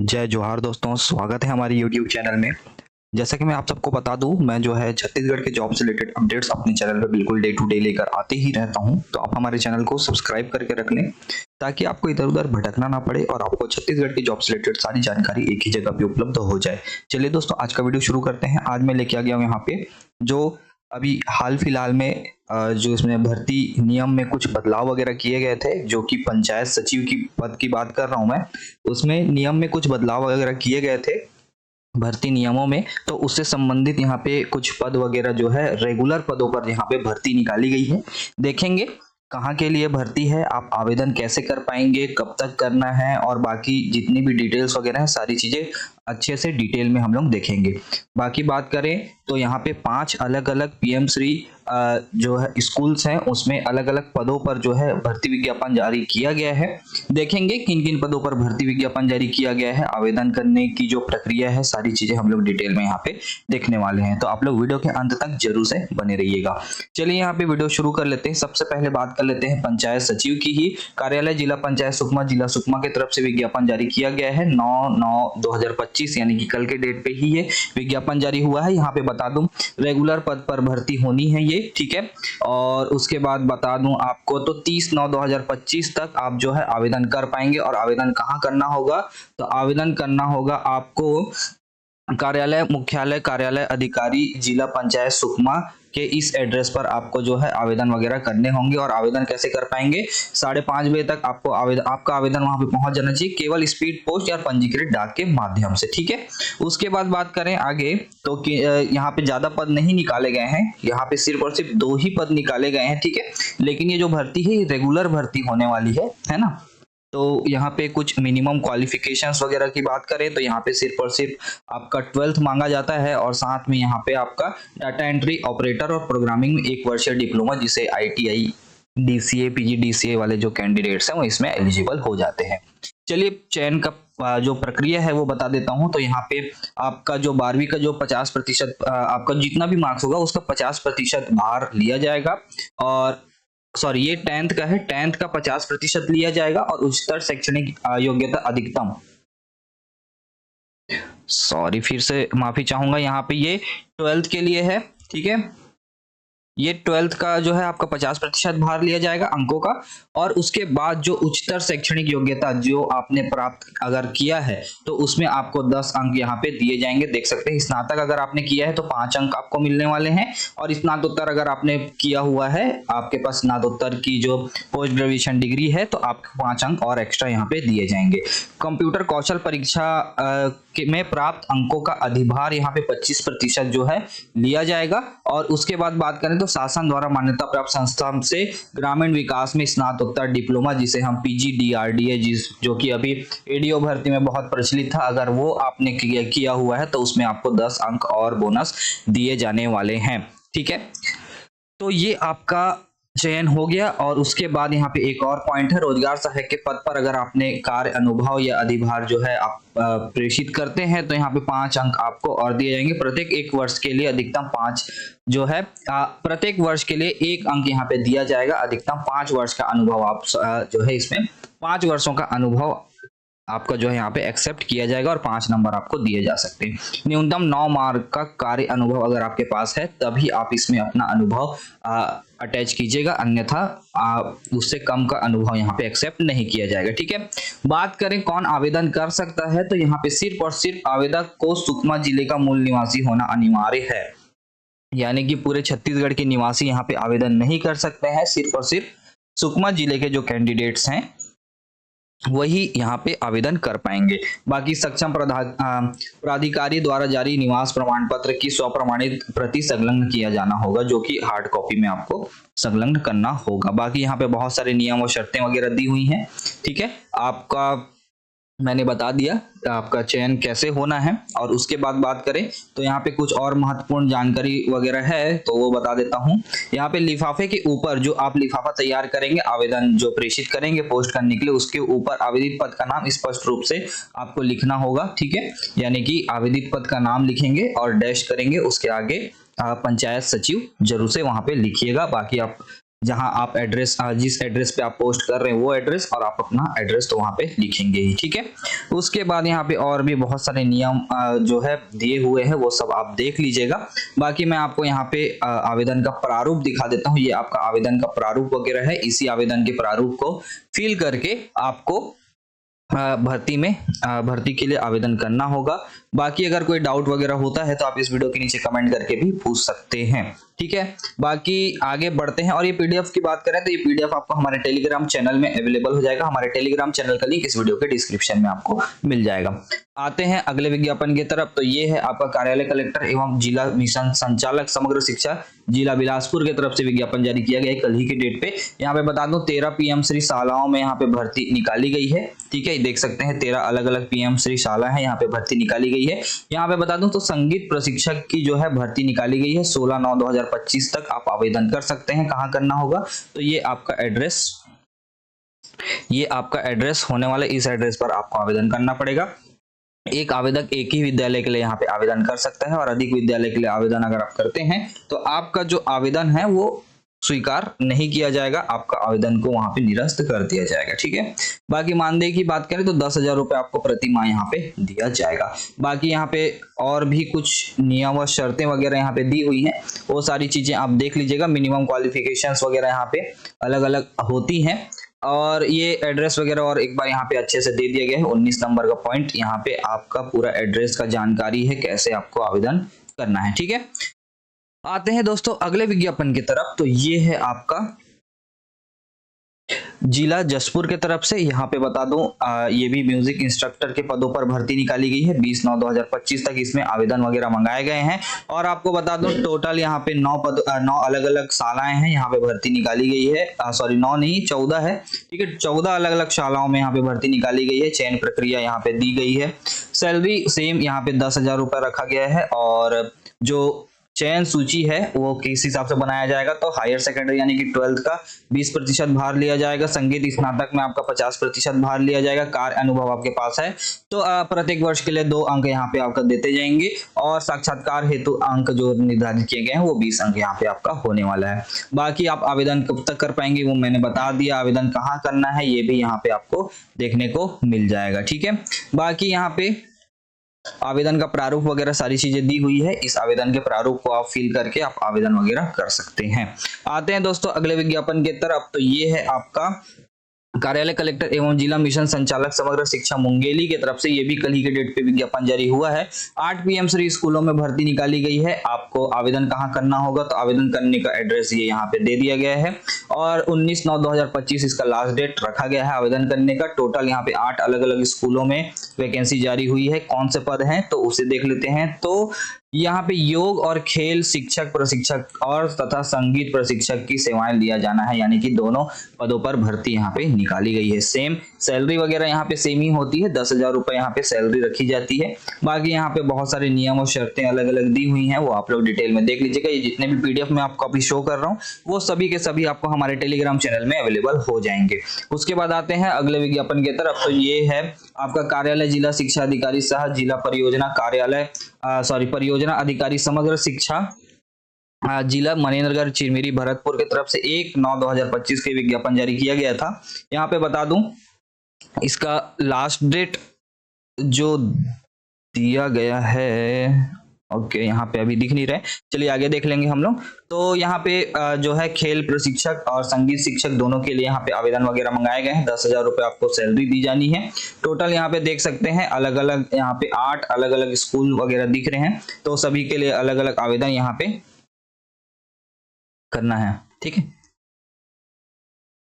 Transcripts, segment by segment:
जय जोहार दोस्तों, स्वागत है हमारे YouTube चैनल में। जैसा कि मैं आप सबको बता दूं, मैं जो है छत्तीसगढ़ के जॉब से रिलेटेड अपडेट्स अपने चैनल पे बिल्कुल डे टू डे लेकर आते ही रहता हूं। तो आप हमारे चैनल को सब्सक्राइब करके रख लें ताकि आपको इधर-उधर भटकना ना पड़े और आपको छत्तीसगढ़ की जॉब से रिलेटेड सारी जानकारी एक ही जगह पे उपलब्ध हो जाए। चलिए दोस्तों, आज का वीडियो शुरू करते हैं। आज मैं लेके आ गया हूँ यहाँ पे जो अभी हाल फिलहाल में जो इसमें भर्ती नियम में कुछ बदलाव वगैरह किए गए थे, जो कि पंचायत सचिव की पद की बात कर रहा हूं मैं। उसमें नियम में कुछ बदलाव वगैरह किए गए थे भर्ती नियमों में, तो उससे संबंधित यहाँ पे कुछ पद वगैरह जो है रेगुलर पदों पर यहाँ पे भर्ती निकाली गई है। देखेंगे कहाँ के लिए भर्ती है, आप आवेदन कैसे कर पाएंगे, कब तक करना है और बाकी जितनी भी डिटेल्स वगैरह है सारी चीजें अच्छे से डिटेल में हम लोग देखेंगे। बाकी बात करें तो यहाँ पे 5 अलग अलग पीएम श्री जो है स्कूल्स हैं, उसमें अलग अलग पदों पर जो है भर्ती विज्ञापन जारी किया गया है। देखेंगे किन किन पदों पर भर्ती विज्ञापन जारी किया गया है, आवेदन करने की जो प्रक्रिया है, सारी चीजें हम लोग डिटेल में यहाँ पे देखने वाले हैं। तो आप लोग वीडियो के अंत तक जरूर से बने रहिएगा। चलिए यहाँ पे वीडियो शुरू कर लेते हैं। सबसे पहले बात कर लेते हैं पंचायत सचिव की ही। कार्यालय जिला पंचायत सुकमा, जिला सुकमा की तरफ से विज्ञापन जारी किया गया है 9/9/2025, यानी कि कल के डेट पे ही ये विज्ञापन जारी हुआ है। यहाँ पे बता दूं रेगुलर पद पर भर्ती होनी है ये, ठीक है। और उसके बाद बता दूं आपको, तो 30/9/2025 तक आप जो है आवेदन कर पाएंगे। और आवेदन कहाँ करना होगा, तो आवेदन करना होगा आपको कार्यालय मुख्यालय कार्यालय अधिकारी जिला पंचायत सुकमा के इस एड्रेस पर आपको जो है आवेदन वगैरह करने होंगे। और आवेदन कैसे कर पाएंगे, 5:30 बजे तक आपको आपका आवेदन वहां पे पहुंच जाना चाहिए, केवल स्पीड पोस्ट या पंजीकृत डाक के माध्यम से, ठीक है। उसके बाद बात करें आगे, तो यहाँ पे ज्यादा पद नहीं निकाले गए हैं, यहाँ पे सिर्फ और सिर्फ 2 ही पद निकाले गए हैं, ठीक है। लेकिन ये जो भर्ती है रेगुलर भर्ती होने वाली है ना। तो यहाँ पे कुछ मिनिमम क्वालिफिकेशंस वगैरह की बात करें तो यहाँ पे सिर्फ और सिर्फ आपका 12th मांगा जाता है। और साथ में यहाँ पे आपका डाटा एंट्री ऑपरेटर और प्रोग्रामिंग में 1 वर्षीय डिप्लोमा, जिसे ITI DCA PGDCA वाले जो कैंडिडेट्स हैं वो इसमें एलिजिबल हो जाते हैं। चलिए चयन का जो प्रक्रिया है वो बता देता हूं। तो यहाँ पे आपका जो 12वीं का जो 50% आपका जितना भी मार्क्स होगा उसका 50% भार लिया जाएगा। और सॉरी, ये 10th का है, 10th का 50% लिया जाएगा। और उच्चतर शैक्षणिक योग्यता अधिकतम, सॉरी फिर से माफी चाहूंगा, यहाँ पे ये 12th के लिए है, ठीक है। ये 12th का जो है आपका 50% भार लिया जाएगा अंकों का। और उसके बाद जो उच्चतर शैक्षणिक योग्यता जो आपने प्राप्त अगर किया है तो उसमें आपको 10 अंक यहाँ पे दिए जाएंगे। देख सकते हैं, स्नातक अगर आपने किया है तो 5 अंक आपको मिलने वाले हैं। और स्नातकोत्तर अगर आपने किया हुआ है, आपके पास स्नातकोत्तर की जो पोस्ट ग्रेजुएशन डिग्री है, तो आपको 5 अंक और एक्स्ट्रा यहाँ पे दिए जाएंगे। कंप्यूटर कौशल परीक्षा में प्राप्त अंकों का अधिभार यहाँ पे 25% जो है लिया जाएगा। और उसके बाद बात करें तो शासन द्वारा मान्यता प्राप्त संस्थान से ग्रामीण विकास में स्नातकोत्तर डिप्लोमा, जिसे हम PGDRDA जो कि अभी ADO भर्ती में बहुत प्रचलित था, अगर वो आपने किया हुआ है तो उसमें आपको 10 अंक और बोनस दिए जाने वाले हैं, ठीक है। तो ये आपका चयन हो गया। और उसके बाद यहाँ पे एक और पॉइंट है, रोजगार सहायक के पद पर अगर आपने कार्य अनुभव या अधिभार जो है आप प्रेषित करते हैं तो यहाँ पे 5 अंक आपको और दिए जाएंगे। प्रत्येक 1 वर्ष के लिए अधिकतम 5 जो है प्रत्येक वर्ष के लिए 1 अंक यहाँ पे दिया जाएगा। अधिकतम 5 वर्ष का अनुभव आप जो है इसमें 5 वर्षों का अनुभव आपका जो है यहाँ पे एक्सेप्ट किया जाएगा और 5 नंबर आपको दिए जा सकते हैं। न्यूनतम 9 मार्क का कार्य अनुभव अगर आपके पास है तभी आप इसमें अपना अनुभव अटैच कीजिएगा, अन्यथा उससे कम का अनुभव यहाँ पे एक्सेप्ट नहीं किया जाएगा, ठीक है। बात करें कौन आवेदन कर सकता है, तो यहाँ पे सिर्फ और सिर्फ आवेदक को सुकमा जिले का मूल निवासी होना अनिवार्य है। यानी कि पूरे छत्तीसगढ़ के निवासी यहाँ पे आवेदन नहीं कर सकते हैं, सिर्फ और सिर्फ सुकमा जिले के जो कैंडिडेट्स हैं वही यहाँ पे आवेदन कर पाएंगे। बाकी सक्षम प्राधिकारी द्वारा जारी निवास प्रमाण पत्र की स्वप्रमाणित प्रति संलग्न किया जाना होगा, जो कि हार्ड कॉपी में आपको संलग्न करना होगा। बाकी यहाँ पे बहुत सारे नियम और शर्तें वगैरह दी हुई हैं, ठीक है। आपका मैंने बता दिया आपका चयन कैसे होना है। और उसके बाद बात करें तो यहाँ पे कुछ और महत्वपूर्ण जानकारी वगैरह है, तो वो बता देता हूँ। यहाँ पे लिफाफे के ऊपर जो आप लिफाफा तैयार करेंगे, आवेदन जो प्रेषित करेंगे पोस्ट करने के लिए, उसके ऊपर आवेदित पद का नाम स्पष्ट रूप से आपको लिखना होगा, ठीक है। यानी कि आवेदित पद का नाम लिखेंगे और डैश करेंगे, उसके आगे पंचायत सचिव जरूर से वहां पे लिखिएगा। बाकी आप जहां आप एड्रेस जिस एड्रेस पे आप पोस्ट कर रहे हैं वो एड्रेस, और आप अपना एड्रेस तो वहां पे लिखेंगे ही, ठीक है। उसके बाद यहाँ पे और भी बहुत सारे नियम जो है दिए हुए हैं, वो सब आप देख लीजिएगा। बाकी मैं आपको यहाँ पे आवेदन का प्रारूप दिखा देता हूँ। ये आपका आवेदन का प्रारूप वगैरह है। इसी आवेदन के प्रारूप को फिल करके आपको भर्ती के लिए आवेदन करना होगा। बाकी अगर कोई डाउट वगैरह होता है तो आप इस वीडियो के नीचे कमेंट करके भी पूछ सकते हैं, ठीक है। बाकी आगे बढ़ते हैं, और ये पीडीएफ की बात करें तो ये पीडीएफ आपको हमारे टेलीग्राम चैनल में अवेलेबल हो जाएगा। हमारे टेलीग्राम चैनल का लिंक इस वीडियो के डिस्क्रिप्शन में आपको मिल जाएगा। आते हैं अगले विज्ञापन की तरफ। तो ये है आपका कार्यालय कलेक्टर एवं जिला मिशन संचालक समग्र शिक्षा जिला बिलासपुर की तरफ से विज्ञापन जारी किया गया है कल ही की डेट पे। यहाँ पे बता दूं 13 पीएम श्री शालाओं में यहाँ पे भर्ती निकाली गई है, ठीक है। देख सकते हैं 13 अलग अलग पीएम श्री शाला है, यहाँ पे भर्ती निकाली गई है। यहाँ पे बता दूं तो संगीत प्रशिक्षक की जो है भर्ती निकाली गई है 16/9/2025 तक आप आवेदन कर सकते हैं। कहाँ करना होगा तो ये आपका एड्रेस होने वाला, इस एड्रेस पर आपको आवेदन करना पड़ेगा। एक आवेदक एक ही विद्यालय के लिए यहाँ पे आवेदन कर सकता है, और अधिक विद्यालय के लिए आवेदन अगर आप करते हैं तो आपका जो आवेदन है वो स्वीकार नहीं किया जाएगा, आपका आवेदन को वहां पे निरस्त कर दिया जाएगा, ठीक है। बाकी मानदेय की बात करें तो 10,000 रुपए आपको प्रति माह यहाँ पे दिया जाएगा। बाकी यहाँ पे और भी कुछ नियम व शर्तें वगैरह यहाँ पे दी हुई हैं, वो सारी चीजें आप देख लीजिएगा। मिनिमम क्वालिफिकेशंस वगैरह यहाँ पे अलग अलग होती हैं, और ये एड्रेस वगैरह और एक बार यहाँ पे अच्छे से दे दिया गया है। 19 नंबर का पॉइंट यहाँ पे आपका पूरा एड्रेस का जानकारी है, कैसे आपको आवेदन करना है, ठीक है। आते हैं दोस्तों अगले विज्ञापन की तरफ। तो ये है आपका जिला जशपुर के तरफ से। यहाँ पे बता दूं ये भी म्यूजिक इंस्ट्रक्टर के पदों पर भर्ती निकाली गई है। 20/9/2025 तक इसमें आवेदन वगैरह मंगाए गए हैं। और आपको बता दूं टोटल यहाँ पे 9 अलग अलग शालाएं हैं, यहाँ पे भर्ती निकाली गई है। सॉरी 9 नहीं 14 है, ठीक है। 14 अलग अलग शालाओं में यहाँ पे भर्ती निकाली गई है। चयन प्रक्रिया यहाँ पे दी गई है। सैलरी सेम यहाँ पे 10,000 रुपए रखा गया है। और जो चयन सूची है वो किस हिसाब से बनाया जाएगा तो हायर सेकेंडरी यानी कि 12th का 20% भार लिया जाएगा। संगीत स्नातक में आपका 50% भार लिया जाएगा। कार्य अनुभव आपके पास है तो प्रत्येक वर्ष के लिए 2 अंक यहाँ पे आपका देते जाएंगे, और साक्षात्कार हेतु अंक जो निर्धारित किए गए हैं वो 20 अंक यहाँ पे आपका होने वाला है। बाकी आप आवेदन कब तक कर पाएंगे वो मैंने बता दिया। आवेदन कहाँ करना है ये भी यहाँ पे आपको देखने को मिल जाएगा, ठीक है। बाकी यहाँ पे आवेदन का प्रारूप वगैरह सारी चीजें दी हुई है। इस आवेदन के प्रारूप को आप फिल करके आप आवेदन वगैरह कर सकते हैं। आते हैं दोस्तों अगले विज्ञापन की तरफ। तो ये है आपका कार्यालय कलेक्टर एवं जिला मिशन संचालक समग्र शिक्षा मुंगेली की तरफ से। ये भी कल ही के डेट पे विज्ञापन जारी हुआ है। 8 पीएम श्री स्कूलों में भर्ती निकाली गई है। आपको आवेदन कहाँ करना होगा तो आवेदन करने का एड्रेस ये यहाँ पे दे दिया गया है, और 19/9/2025 इसका लास्ट डेट रखा गया है आवेदन करने का। टोटल यहाँ पे 8 अलग अलग स्कूलों में वैकेंसी जारी हुई है। कौन से पद हैं तो उसे देख लेते हैं। तो यहाँ पे योग और खेल शिक्षक प्रशिक्षक और तथा संगीत प्रशिक्षक की सेवाएं लिया जाना है, यानी कि दोनों पदों पर भर्ती यहाँ पे निकाली गई है। सेम सैलरी वगैरह यहाँ पे सेम ही होती है, 10,000 रुपए यहाँ पे सैलरी रखी जाती है। बाकी यहाँ पे बहुत सारे नियम और शर्तें अलग अलग दी हुई हैं, वो आप लोग डिटेल में देख लीजिएगा। ये जितने भी पीडीएफ में आपको अभी शो कर रहा हूँ वो सभी के सभी आपको हमारे टेलीग्राम चैनल में अवेलेबल हो जाएंगे। उसके बाद आते हैं अगले विज्ञापन की तरफ। तो ये है आपका कार्यालय जिला शिक्षा अधिकारी सह जिला परियोजना कार्यालय परियोजना अधिकारी समग्र शिक्षा जिला मनेन्द्रगढ़ चिरमिरी भरतपुर की तरफ से 1/9/2025 के विज्ञापन जारी किया गया था। यहाँ पे बता दूं इसका लास्ट डेट जो दिया गया है, ओके यहाँ पे अभी दिख नहीं रहे, चलिए आगे देख लेंगे हम लोग। तो यहाँ पे जो है खेल प्रशिक्षक और संगीत शिक्षक दोनों के लिए यहाँ पे आवेदन वगैरह मंगाए गए हैं। 10,000 रुपए आपको सैलरी दी जानी है। टोटल यहाँ पे देख सकते हैं अलग अलग यहाँ पे 8 अलग अलग स्कूल वगैरह दिख रहे हैं, तो सभी के लिए अलग अलग आवेदन यहाँ पे करना है, ठीक है।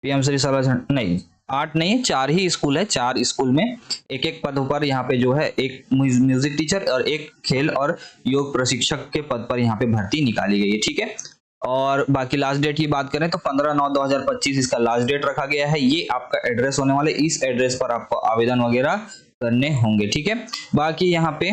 पीएम श्री शाला नहीं 8 नहीं 4 ही स्कूल है। 4 स्कूल में एक एक पद पर यहाँ पे जो है एक म्यूजिक टीचर और एक खेल और योग प्रशिक्षक के पद पर यहाँ पे भर्ती निकाली गई है, ठीक है। और बाकी लास्ट डेट की बात करें तो 15/9/2025 इसका लास्ट डेट रखा गया है। ये आपका एड्रेस होने वाले, इस एड्रेस पर आपको आवेदन वगैरह करने होंगे, ठीक है। बाकी यहाँ पे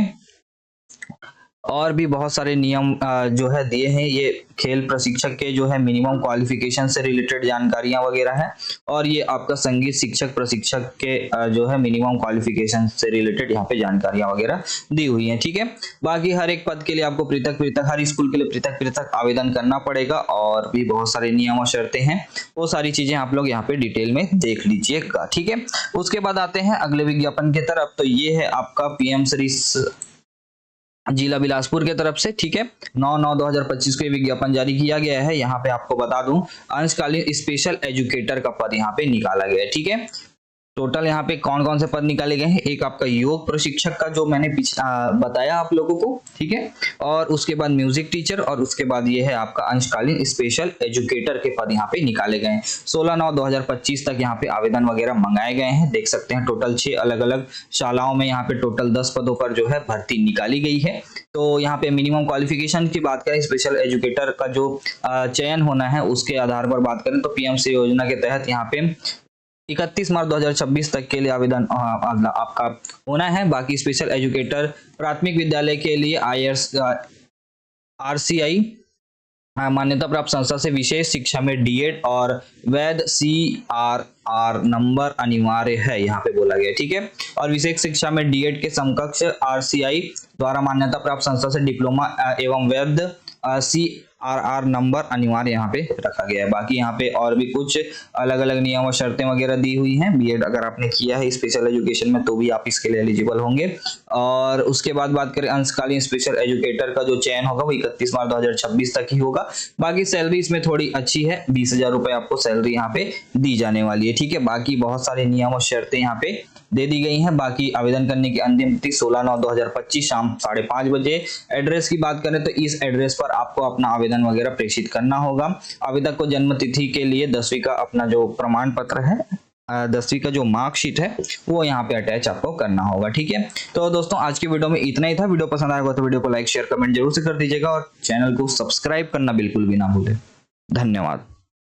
और भी बहुत सारे नियम जो है दिए हैं। ये खेल प्रशिक्षक के जो है मिनिमम क्वालिफिकेशन से रिलेटेड जानकारियां वगैरह है, और ये आपका संगीत शिक्षक प्रशिक्षक के जो है मिनिमम क्वालिफिकेशन से रिलेटेड यहाँ पे जानकारियां वगैरह दी हुई हैं। ठीक है, बाकी हर एक पद के लिए आपको पृथक पृथक, हर स्कूल के लिए पृथक पृथक आवेदन करना पड़ेगा, और भी बहुत सारे नियम और शर्तें हैं, वो सारी चीजें आप लोग यहाँ पे डिटेल में देख लीजिएगा। ठीक है, उसके बाद आते हैं अगले विज्ञापन की तरफ। तो ये है आपका पीएम श्री जिला बिलासपुर के तरफ से। ठीक है, 9/9/2025 को ये विज्ञापन जारी किया गया है। यहाँ पे आपको बता दूं, अंशकालीन स्पेशल एजुकेटर का पद यहाँ पे निकाला गया है। ठीक है, टोटल यहाँ पे कौन कौन से पद निकाले गए हैं, एक आपका योग प्रशिक्षक का जो मैंने बताया आप लोगों को। ठीक है, और उसके बाद म्यूजिक टीचर, और उसके बाद ये है आपका अंशकालीन स्पेशल एजुकेटर के पद यहाँ पे निकाले गए हैं। 16/9/2025 तक यहाँ पे आवेदन वगैरह मंगाए गए हैं। देख सकते हैं टोटल 6 अलग अलग शालाओं में यहाँ पे टोटल 10 पदों पर जो है भर्ती निकाली गई है। तो यहाँ पे मिनिमम क्वालिफिकेशन की बात करें, स्पेशल एजुकेटर का जो चयन होना है उसके आधार पर बात करें तो पीएमसी योजना के तहत यहाँ पे 31 मार्च 2026 तक के लिए आवेदन आपका होना है। बाकी स्पेशल एजुकेटर प्राथमिक विद्यालय के लिए RCI मान्यता प्राप्त संस्था से विशेष शिक्षा में डीएड और वैध CRR नंबर अनिवार्य है, यहाँ पे बोला गया। ठीक है, और विशेष शिक्षा में डीएड के समकक्ष RCI द्वारा मान्यता प्राप्त संस्था से डिप्लोमा एवं वैध CRR नंबर अनिवार्य यहाँ पे रखा गया है। बाकी यहाँ पे और भी कुछ अलग अलग नियम और शर्तें वगैरह दी हुई हैं। बीएड अगर आपने किया है स्पेशल एजुकेशन में तो भी आप इसके लिए एलिजिबल होंगे। और उसके बाद बात करें अंशकालीन स्पेशल एजुकेटर का जो चयन होगा वो 31 मार्च 2026 तक ही होगा। बाकी सैलरी इसमें थोड़ी अच्छी है, 20,000 रुपए आपको सैलरी यहाँ पे दी जाने वाली है। ठीक है, बाकी बहुत सारे नियम और शर्तें यहाँ पे दे दी गई हैं। बाकी आवेदन करने की अंतिम तिथि 16/9/2025 शाम 5:30 बजे। एड्रेस की बात करें तो इस एड्रेस पर आपको अपना आवेदन वगैरह प्रेषित करना होगा। आवेदक को जन्म तिथि के लिए 10वीं का अपना जो प्रमाण पत्र है, 10वीं का जो मार्कशीट है वो यहाँ पे अटैच आपको करना होगा। ठीक है, तो दोस्तों आज की वीडियो में इतना ही था। वीडियो पसंद आएगा तो वीडियो को लाइक शेयर कमेंट जरूर से कर दीजिएगा, और चैनल को सब्सक्राइब करना बिल्कुल भी ना भूलें। धन्यवाद।